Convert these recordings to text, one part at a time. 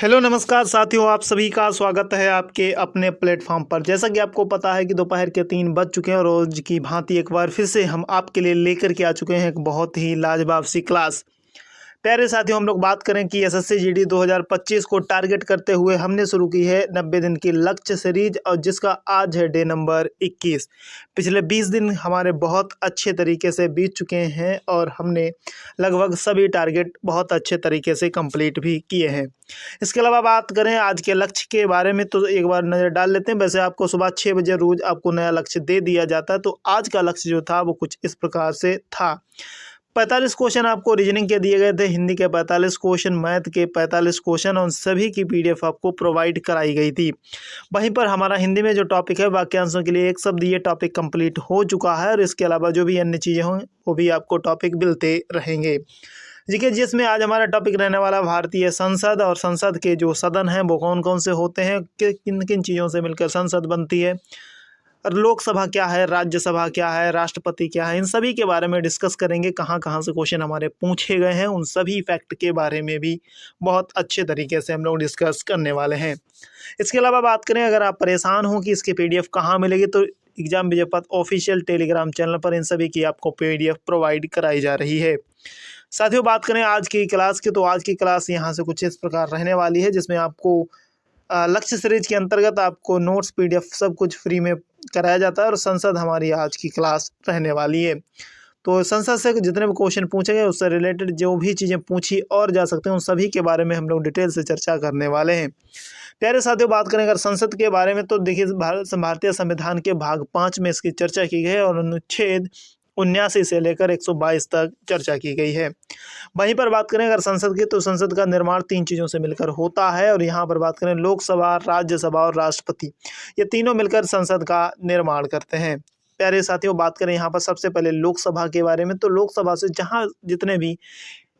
Hello नमस्कार साथियों, आप सभी का स्वागत है आपके अपने प्लेटफॉर्म पर। जैसा कि आपको पता है कि दोपहर के 3 बज चुके हैं और रोज की भांति एक बार फिर से हम आपके लिए लेकर के आ चुके हैं एक बहुत ही लाजवाब सी क्लास। प्यारे साथियों, हम लोग बात करें कि एसएससी जीडी 2025 को टारगेट करते हुए हमने शुरू की है 90 दिन की लक्ष्य सीरीज, और जिसका आज है डे नंबर 21। पिछले 20 दिन हमारे बहुत अच्छे तरीके से बीत चुके हैं और हमने लगभग सभी टारगेट बहुत अच्छे तरीके से कंप्लीट भी किए हैं। इसके अलावा बात करें आज के लक्ष्य के बारे में तो एक बार नज़र डाल लेते हैं। वैसे आपको सुबह 6 बजे रोज आपको नया लक्ष्य दे दिया जाता है, तो आज का लक्ष्य जो था वो कुछ इस प्रकार से था। 45 क्वेश्चन आपको रीजनिंग के दिए गए थे, हिंदी के 45 क्वेश्चन, मैथ के 45 क्वेश्चन, और उन सभी की पीडीएफ आपको प्रोवाइड कराई गई थी। वहीं पर हमारा हिंदी में जो टॉपिक है वाक्यांशों के लिए एक शब्द, ये टॉपिक कंप्लीट हो चुका है, और इसके अलावा जो भी अन्य चीज़ें हों वो भी आपको टॉपिक मिलते रहेंगे। देखिए, जिसमें आज हमारा टॉपिक रहने वाला भारतीय संसद, और संसद के जो सदन हैं वो कौन कौन से होते हैं, किन किन चीज़ों से मिलकर संसद बनती है, और लोकसभा क्या है, राज्यसभा क्या है, राष्ट्रपति क्या है, इन सभी के बारे में डिस्कस करेंगे। कहाँ कहाँ से क्वेश्चन हमारे पूछे गए हैं उन सभी फैक्ट के बारे में भी बहुत अच्छे तरीके से हम लोग डिस्कस करने वाले हैं। इसके अलावा बात करें, अगर आप परेशान हो कि इसकी पीडीएफ कहाँ मिलेगी, तो एग्जाम विजय पथ ऑफिशियल टेलीग्राम चैनल पर इन सभी की आपको पीडीएफ प्रोवाइड कराई जा रही है। साथियों, बात करें आज की क्लास की, तो आज की क्लास यहाँ से कुछ इस प्रकार रहने वाली है, जिसमें आपको लक्ष्य सीरीज के अंतर्गत आपको नोट्स पीडीएफ सब कुछ फ्री में कराया जाता है, और संसद हमारी आज की क्लास रहने वाली है। तो संसद से जितने भी क्वेश्चन पूछे गए उससे रिलेटेड जो भी चीज़ें पूछी और जा सकते हैं उन सभी के बारे में हम लोग डिटेल से चर्चा करने वाले हैं। प्यारे साथियों, बात करें अगर संसद के बारे में, तो देखिए भारतीय संविधान के भाग 5 में इसकी चर्चा की गई है, और अनुच्छेद 79 से लेकर 122 तक चर्चा की गई है। वहीं पर बात करें अगर संसद की, तो संसद का निर्माण 3 चीज़ों से मिलकर होता है, और यहाँ पर बात करें लोकसभा, राज्यसभा और राष्ट्रपति, ये तीनों मिलकर संसद का निर्माण करते हैं। प्यारे साथियों, बात करें यहाँ पर सबसे पहले लोकसभा के बारे में, तो लोकसभा से जहाँ जितने भी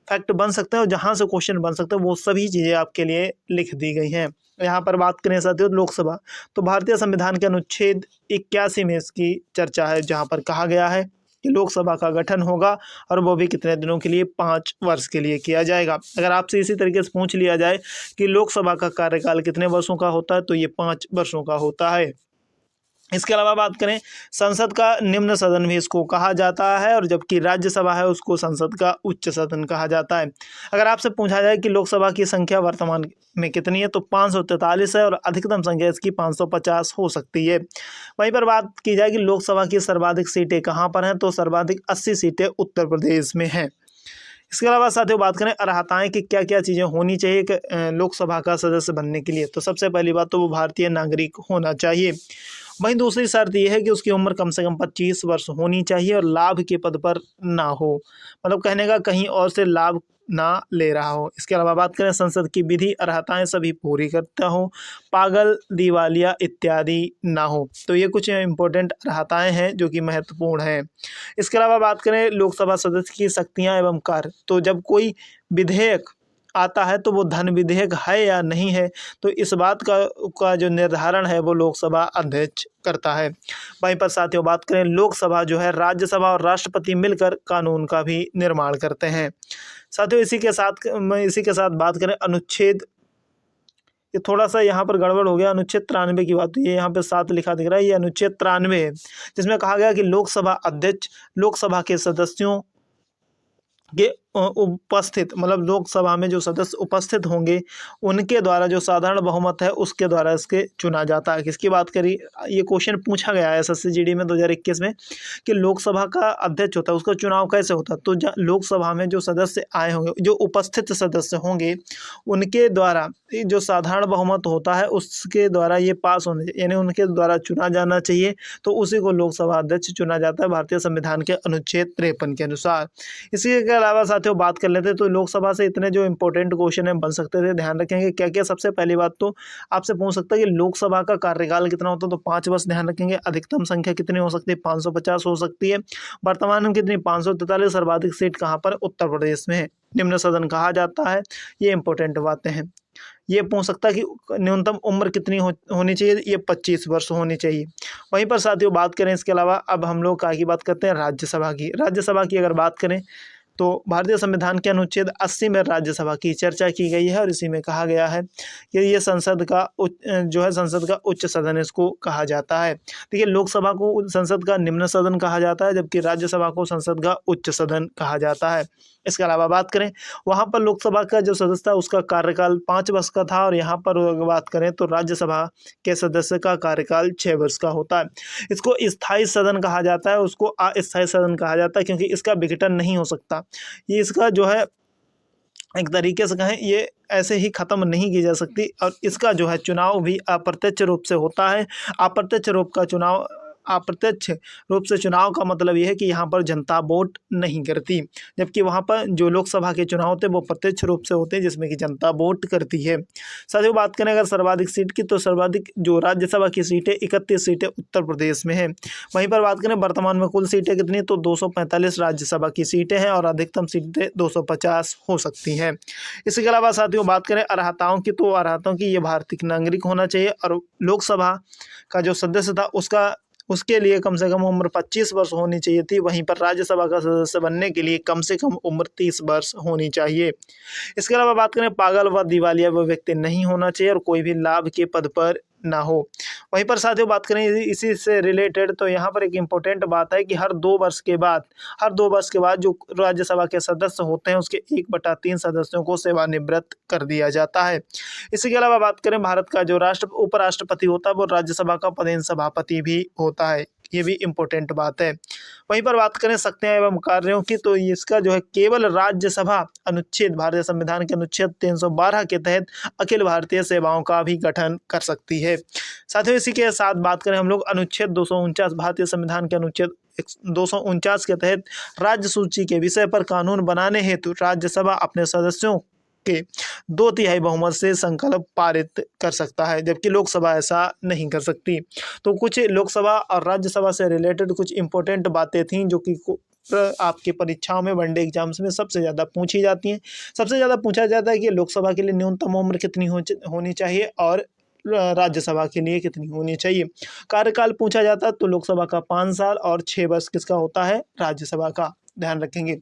फैक्ट बन सकते हैं और जहाँ से क्वेश्चन बन सकते हैं वो सभी चीज़ें आपके लिए लिख दी गई हैं। यहाँ पर बात करें साथियों लोकसभा, तो भारतीय संविधान के अनुच्छेद 81 में इसकी चर्चा है, जहाँ पर कहा गया है कि लोकसभा का गठन होगा, और वो भी कितने दिनों के लिए, 5 वर्ष के लिए किया जाएगा। अगर आपसे इसी तरीके से पूछ लिया जाए कि लोकसभा का कार्यकाल कितने वर्षों का होता है, तो ये 5 वर्षों का होता है। इसके अलावा बात करें, संसद का निम्न सदन भी इसको कहा जाता है, और जबकि राज्यसभा है उसको संसद का उच्च सदन कहा जाता है। अगर आपसे पूछा जाए कि लोकसभा की संख्या वर्तमान में कितनी है, तो 543 है, और अधिकतम संख्या इसकी 550 हो सकती है। वहीं पर बात की जाए कि लोकसभा की सर्वाधिक सीटें कहाँ पर हैं, तो सर्वाधिक 80 सीटें उत्तर प्रदेश में हैं। इसके अलावा साथियों बात करें अर्हताएं कि क्या क्या चीज़ें होनी चाहिए एक लोकसभा का सदस्य बनने के लिए, तो सबसे पहली बात तो वो भारतीय नागरिक होना चाहिए। वहीं दूसरी शर्त यह है कि उसकी उम्र कम से कम 25 वर्ष होनी चाहिए, और लाभ के पद पर ना हो, मतलब कहने का कहीं और से लाभ ना ले रहा हो। इसके अलावा बात करें संसद की विधि अर्हताएं सभी पूरी करता हो, पागल, दिवालिया इत्यादि ना हो। तो ये कुछ इंपॉर्टेंट अर्हताएं हैं जो कि महत्वपूर्ण हैं। इसके अलावा बात करें लोकसभा सदस्य की शक्तियां एवं कार्य, तो जब कोई विधेयक आता है तो वो धन विधेयक है या नहीं है, तो इस बात का जो निर्धारण है वो लोकसभा अध्यक्ष करता है। वहीं पर साथियों बात करें लोकसभा जो है राज्यसभा और राष्ट्रपति मिलकर कानून का भी निर्माण करते हैं। साथियों इसी के साथ बात करें अनुच्छेद, ये थोड़ा सा यहाँ पर गड़बड़ हो गया, अनुच्छेद 93 की बात, ये यहाँ पे 7 लिखा दिख रहा है, ये अनुच्छेद 93 है, जिसमें कहा गया कि लोकसभा अध्यक्ष लोकसभा के सदस्यों के उपस्थित, मतलब लोकसभा में जो सदस्य उपस्थित होंगे उनके द्वारा जो साधारण बहुमत है उसके द्वारा इसके चुना जाता है। किसकी बात करी, ये क्वेश्चन पूछा गया है एसएससी जीडी में 2021 में कि लोकसभा का अध्यक्ष होता है उसका चुनाव कैसे होता है, तो लोकसभा में जो सदस्य आए होंगे, जो उपस्थित सदस्य होंगे, उनके द्वारा जो साधारण बहुमत होता है उसके द्वारा ये पास होने चाहिए, यानी उनके द्वारा चुना जाना चाहिए, तो उसी को लोकसभा अध्यक्ष चुना जाता है भारतीय संविधान के अनुच्छेद 53 के अनुसार। इसी के अलावा साथियों बात कर लेते, तो लोकसभा से इतने जो इंपॉर्टेंट क्वेश्चन है बन सकते थे, ध्यान रखेंगे क्या क्या। सबसे पहली बात तो आपसे पूछ सकता है कि लोकसभा का कार्यकाल कितना होता है, तो 5 वर्ष ध्यान रखेंगे। अधिकतम संख्या कितनी हो सकती है, 550 हो सकती है। वर्तमान में कितनी, 543। सर्वाधिक सीट कहाँ पर, उत्तर प्रदेश में है। निम्न सदन कहा जाता है, ये इंपॉर्टेंट बातें हैं। ये पूछ सकता है कि न्यूनतम उम्र कितनी होनी चाहिए, ये 25 वर्ष होनी चाहिए। वहीं पर साथियों बात करें इसके अलावा, अब हम लोग की बात करते हैं राज्यसभा की। राज्यसभा की अगर बात करें तो भारतीय संविधान के अनुच्छेद 80 में राज्यसभा की चर्चा की गई है और इसी में कहा गया है कि ये संसद का संसद का उच्च सदन इसको कहा जाता है। देखिए, लोकसभा को संसद का निम्न सदन कहा जाता है, जबकि राज्यसभा को संसद का उच्च सदन कहा जाता है। इसके अलावा बात करें, वहाँ पर लोकसभा का जो सदस्य था उसका कार्यकाल 5 वर्ष का था, और यहाँ पर अगर बात करें तो राज्यसभा के सदस्य का कार्यकाल 6 वर्ष का होता है। इसको स्थायी सदन कहा जाता है, उसको अस्थायी सदन कहा जाता है, क्योंकि इसका विघटन नहीं हो सकता। ये इसका जो है एक तरीके से कहें, ये ऐसे ही ख़त्म नहीं की जा सकती, और इसका जो है चुनाव भी अप्रत्यक्ष रूप से होता है। अप्रत्यक्ष रूप से चुनाव का मतलब ये है कि यहाँ पर जनता वोट नहीं करती, जबकि वहाँ पर जो लोकसभा के चुनाव होते हैं वो प्रत्यक्ष रूप से होते हैं, जिसमें कि जनता वोट करती है। साथियों, बात करें अगर सर्वाधिक सीट की, तो सर्वाधिक जो राज्यसभा की सीटें 31 सीटें उत्तर प्रदेश में हैं। वहीं पर बात करें वर्तमान में कुल सीटें कितनी, तो 245 राज्यसभा की सीटें हैं और अधिकतम सीटें 250 हो सकती हैं। इसके अलावा साथियों बात करें अर्हताओं की, तो अर्हताओं की ये भारतीय नागरिक होना चाहिए, और लोकसभा का जो सदस्य था उसके लिए कम से कम उम्र 25 वर्ष होनी चाहिए थी। वहीं पर राज्यसभा का सदस्य बनने के लिए कम से कम उम्र 30 वर्ष होनी चाहिए। इसके अलावा बात करें, पागल व दिवालिया वो व्यक्ति नहीं होना चाहिए और कोई भी लाभ के पद पर ना हो। वहीं पर साथियों बात करें इसी से रिलेटेड, तो यहाँ पर एक इम्पोर्टेंट बात है कि हर 2 वर्ष के बाद जो राज्यसभा के सदस्य होते हैं उसके 1/3 सदस्यों को सेवानिवृत्त कर दिया जाता है। इसके अलावा बात करें, भारत का जो उपराष्ट्रपति होता है वो राज्यसभा का पदेन सभापति भी होता है। ये भी इम्पोर्टेंट बात है। वहीं पर बात करें शक्तियाँ एवं कार्यों की, तो इसका जो है केवल राज्यसभा भारतीय संविधान के अनुच्छेद 312 के तहत अखिल भारतीय सेवाओं का भी गठन कर सकती है। साथियों, इसी के साथ बात करें हम लोग अनुच्छेद 249, भारतीय संविधान के अनुच्छेद 249 के तहत राज्य सूची के विषय पर कानून बनाने हेतु राज्यसभा अपने सदस्यों के 2/3 बहुमत से संकल्प पारित कर सकता है, जबकि लोकसभा ऐसा नहीं कर सकती। तो कुछ लोकसभा और राज्यसभा से रिलेटेड कुछ इंपॉर्टेंट बातें थीं जो कि आपके परीक्षाओं में, वनडे एग्जाम्स में सबसे ज़्यादा पूछी जाती हैं। सबसे ज़्यादा पूछा जाता है कि लोकसभा के लिए न्यूनतम उम्र कितनी होनी चाहिए और राज्यसभा के लिए कितनी होनी चाहिए। कार्यकाल पूछा जाता है तो लोकसभा का 5 साल और 6 वर्ष किसका होता है, राज्यसभा का, ध्यान रखेंगे।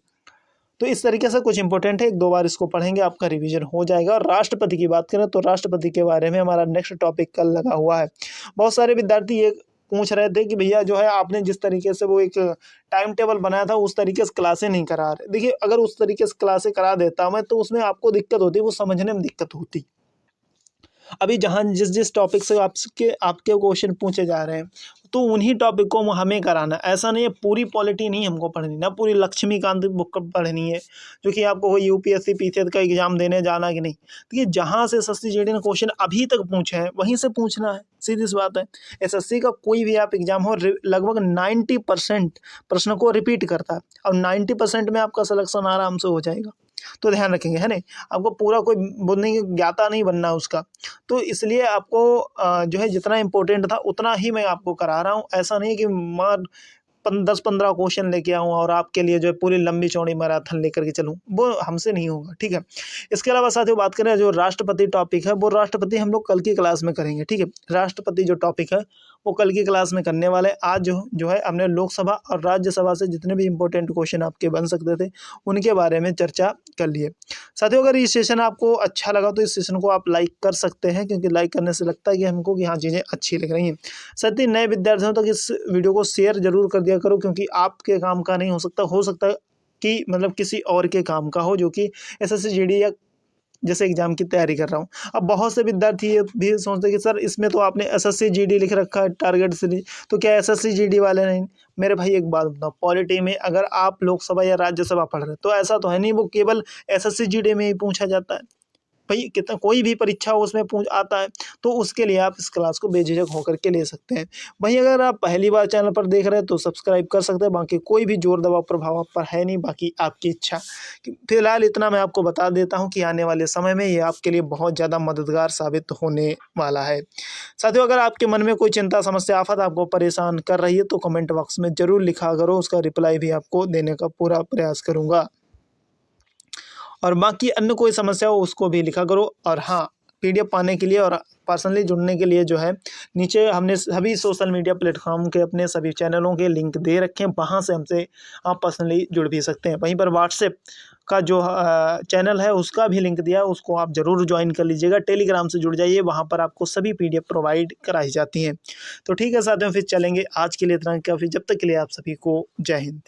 तो इस तरीके से कुछ इंपॉर्टेंट है, 1-2 बार इसको पढ़ेंगे आपका रिवीजन हो जाएगा। और राष्ट्रपति की बात करें तो राष्ट्रपति के बारे में हमारा नेक्स्ट टॉपिक कल लगा हुआ है। बहुत सारे विद्यार्थी ये पूछ रहे थे कि भैया जो है आपने जिस तरीके से वो एक टाइम टेबल बनाया था उस तरीके से क्लासें नहीं करा रहे। देखिए, अगर उस तरीके से क्लासें करा देता मैं तो उसमें आपको दिक्कत होती, वो समझने में दिक्कत होती। अभी जहाँ जिस टॉपिक से आपके क्वेश्चन पूछे जा रहे हैं तो उन्हीं टॉपिक को हमें कराना। ऐसा नहीं है पूरी पॉलिटी नहीं हमको पढ़नी, ना पूरी लक्ष्मीकांत बुक पढ़नी है जो कि आपको यूपीएससी पीसीएस का एग्जाम देने जाना कि नहीं। देखिए, जहाँ से एसएससी जीडी ने क्वेश्चन अभी तक पूछे हैं वहीं से पूछना है, सीधी सी बात है। एसएससी का कोई भी आप एग्जाम हो, लगभग 90% प्रश्न को रिपीट करता है और 90% में आपका सिलेक्शन आराम से हो जाएगा। तो ध्यान रखेंगे, है नहीं, आपको पूरा कोई बोलने की ज्ञाता नहीं बनना उसका। तो इसलिए आपको जो है जितना इम्पोर्टेंट था उतना ही मैं आपको करा रहा हूँ। ऐसा नहीं कि मार 10-15 क्वेश्चन लेके आऊँ और आपके लिए जो है पूरी लंबी चौड़ी मैराथन लेकर के चलूँ, वो हमसे नहीं होगा, ठीक है। इसके अलावा साथियों बात करें जो राष्ट्रपति टॉपिक है, वो राष्ट्रपति हम लोग कल की क्लास में करेंगे, ठीक है। राष्ट्रपति जो टॉपिक है वो कल की क्लास में करने वाले। आज जो है हमने लोकसभा और राज्यसभा से जितने भी इंपॉर्टेंट क्वेश्चन आपके बन सकते थे उनके बारे में चर्चा कर लिए। साथियों, अगर ये सेशन आपको अच्छा लगा तो इस सेशन को आप लाइक कर सकते हैं, क्योंकि लाइक करने से लगता है कि हमको कि हाँ चीज़ें अच्छी लग रही हैं। साथ ही नए विद्यार्थियों तक इस वीडियो को शेयर जरूर कर दिया करो, क्योंकि आपके काम का नहीं हो सकता कि मतलब किसी और के काम का हो जो कि एसएससी जीडी या जैसे एग्जाम की तैयारी कर रहा हूँ। अब बहुत से विद्यार्थी ये भी सोचते हैं कि सर इसमें तो आपने एसएससी जीडी लिख रखा है टारगेट सीरीज, तो क्या एसएससी जीडी वाले नहीं। मेरे भाई एक बात बताओ, पॉलिटी में अगर आप लोकसभा या राज्यसभा पढ़ रहे तो ऐसा तो है नहीं वो केवल एसएससी जीडी में ही पूछा जाता है। भाई कितना कोई भी परीक्षा हो उसमें पूछ आता है, तो उसके लिए आप इस क्लास को बेझिझक होकर के ले सकते हैं। वहीं अगर आप पहली बार चैनल पर देख रहे हैं तो सब्सक्राइब कर सकते हैं। बाकी कोई भी जोर दबाव प्रभाव आप पर है नहीं, बाकी आपकी इच्छा। फिलहाल इतना मैं आपको बता देता हूं कि आने वाले समय में ये आपके लिए बहुत ज़्यादा मददगार साबित होने वाला है। साथियों, अगर आपके मन में कोई चिंता, समस्या, आफत आपको परेशान कर रही है तो कमेंट बॉक्स में ज़रूर लिखा करो, उसका रिप्लाई भी आपको देने का पूरा प्रयास करूँगा। और बाकी अन्य कोई समस्या हो उसको भी लिखा करो। और हाँ, PDF पाने के लिए और पर्सनली जुड़ने के लिए जो है नीचे हमने सभी सोशल मीडिया प्लेटफॉर्म के अपने सभी चैनलों के लिंक दे रखे हैं, वहाँ से हमसे आप पर्सनली जुड़ भी सकते हैं। वहीं पर व्हाट्सएप का जो चैनल है उसका भी लिंक दिया है, उसको आप ज़रूर ज्वाइन कर लीजिएगा। टेलीग्राम से जुड़ जाइए, वहाँ पर आपको सभी PDF प्रोवाइड कराई जाती हैं। तो ठीक है साथियों, फिर चलेंगे। आज के लिए इतना ही काफ़ी। जब तक के लिए आप सभी को जय हिंद।